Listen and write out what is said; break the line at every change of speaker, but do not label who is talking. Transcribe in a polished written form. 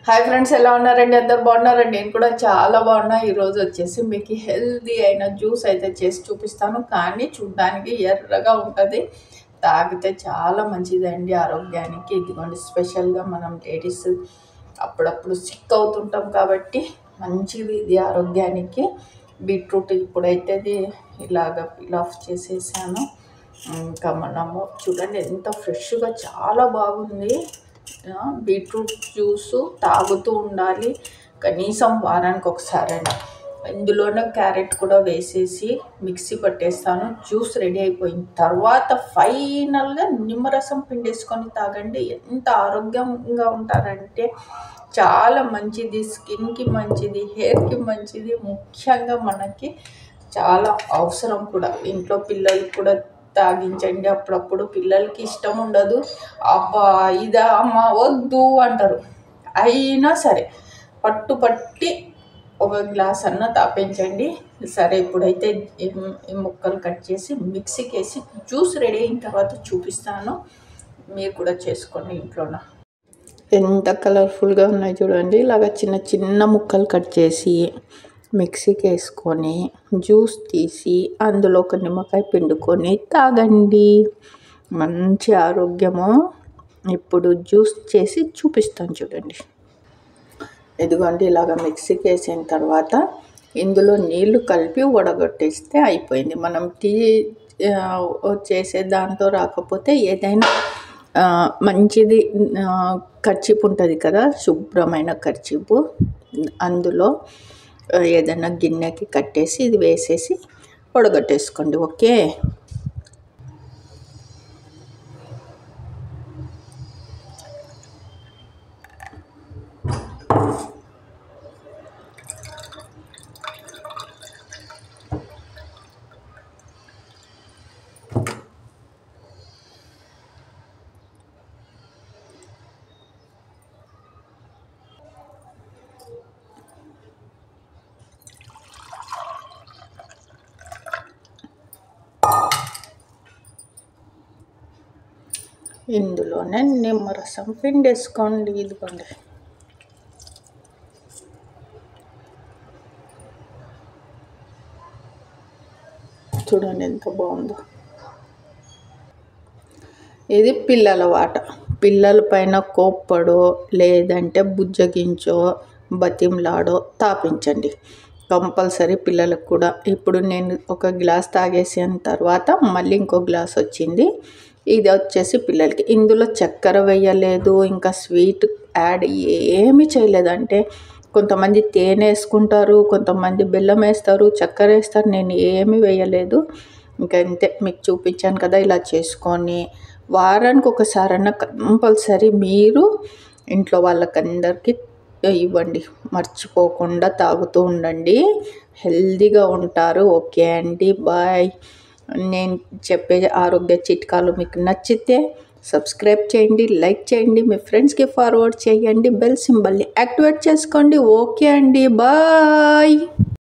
Hi friends, ఎలా ఉన్నారండి? అందరు బాగున్నారండి? నేను కూడా చాలా బాగున్నా. ఈరోజు వచ్చేసి మీకు హెల్దీ అయిన జ్యూస్ అయితే చేసి చూపిస్తాను. కానీ చూడడానికి ఎర్రగా ఉంటుంది, తాగితే చాలా మంచిదండి ఆరోగ్యానికి. ఇదిగోండి, స్పెషల్గా మనం లేడీస్ అప్పుడప్పుడు సిక్ అవుతుంటాం కాబట్టి మంచిది ఇది ఆరోగ్యానికి. బీట్రూట్ ఇప్పుడైతే ఇది ఇలాగ పిల్ ఆఫ్ చేసేసాను. ఇంకా మనము చూడండి ఎంత ఫ్రెష్గా చాలా బాగుంది. బీట్రూట్ జ్యూసు తాగుతూ ఉండాలి కనీసం వారానికి ఒకసారైనా. ఇందులోనే క్యారెట్ కూడా వేసేసి మిక్సీ పట్టేస్తాను. జ్యూస్ రెడీ అయిపోయిన తర్వాత ఫైనల్గా నిమ్మరసం పిండేసుకొని తాగండి. ఎంత ఆరోగ్యంగా ఉంటారంటే చాలా మంచిది, స్కిన్కి మంచిది, హెయిర్కి మంచిది, ముఖ్యంగా మనకి చాలా అవసరం కూడా. ఇంట్లో పిల్లలు కూడా తాగించండి. అప్పుడప్పుడు పిల్లలకి ఇష్టం ఉండదు, అబ్బా ఇదా అమ్మ వద్దు అంటారు. అయినా సరే పట్టి ఒక గ్లాస్ అన్న తాపించండి. సరే, ఇప్పుడైతే ఈ ముక్కలు కట్ చేసి మిక్సీకి వేసి జ్యూస్ రెడీ అయిన తర్వాత చూపిస్తాను. మీరు కూడా చేసుకోండి ఇంట్లోన. ఎంత కలర్ఫుల్గా ఉన్నాయి చూడండి. ఇలాగ చిన్న చిన్న ముక్కలు కట్ చేసి మిక్సీకి వేసుకొని జ్యూస్ తీసి అందులో ఒక నిమ్మకాయ పిండుకొని తాగండి. మంచి ఆరోగ్యము. ఇప్పుడు జ్యూస్ చేసి చూపిస్తాను చూడండి. ఇదిగోండి, ఇలాగ మిక్సీకి వేసిన తర్వాత ఇందులో నీళ్లు కలిపి వడగొట్టేస్తే అయిపోయింది. మనం టీ చేసే దాంతో రాకపోతే ఏదైనా మంచిది కర్చీప్ ఉంటుంది కదా, శుభ్రమైన కర్చీపు, అందులో ఏదైనా గిన్నెకి కట్టేసి ఇది వేసేసి వడగట్టేసుకోండి. ఓకే, ఇందులోనే నిమ్మరసం పిండేసుకోండి. ఇదిగోండి, చూడండి ఎంత బాగుందో. ఇది పిల్లల వాట. పిల్లల పైన కోప్పడో లేదంటే బుజ్జగించో బతింలాడో తాపించండి కంపల్సరీ పిల్లలకు కూడా. ఇప్పుడు నేను ఒక గ్లాస్ తాగేసిన తర్వాత మళ్ళీ ఇంకో గ్లాస్ వచ్చింది. ఇది వచ్చేసి పిల్లలకి. ఇందులో చక్కెర వేయలేదు, ఇంకా స్వీట్ యాడ్ ఏమీ చేయలేదు. అంటే కొంతమంది తేనె వేసుకుంటారు, కొంతమంది బెల్లం వేస్తారు, చక్కెర వేస్తారు. నేను ఏమీ వేయలేదు. ఇంకా అంతే, మీకు చూపించాను కదా. ఇలా చేసుకొని వారానికి ఒకసారన్నా కంపల్సరీ మీరు ఇంట్లో వాళ్ళకందరికీ ఇవ్వండి. మర్చిపోకుండా తాగుతూ ఉండండి, హెల్దీగా ఉంటారు. ఓకే అండి, బాయ్. నేను చెప్పే ఆరోగ్య చిట్కాలు మీకు నచ్చితే సబ్స్క్రైబ్ చేయండి, లైక్ చేయండి, మీ ఫ్రెండ్స్కి ఫార్వర్డ్ చేయండి, బెల్ సింబల్ని యాక్టివేట్ చేసుకోండి. ఓకే అండి, బాయ్.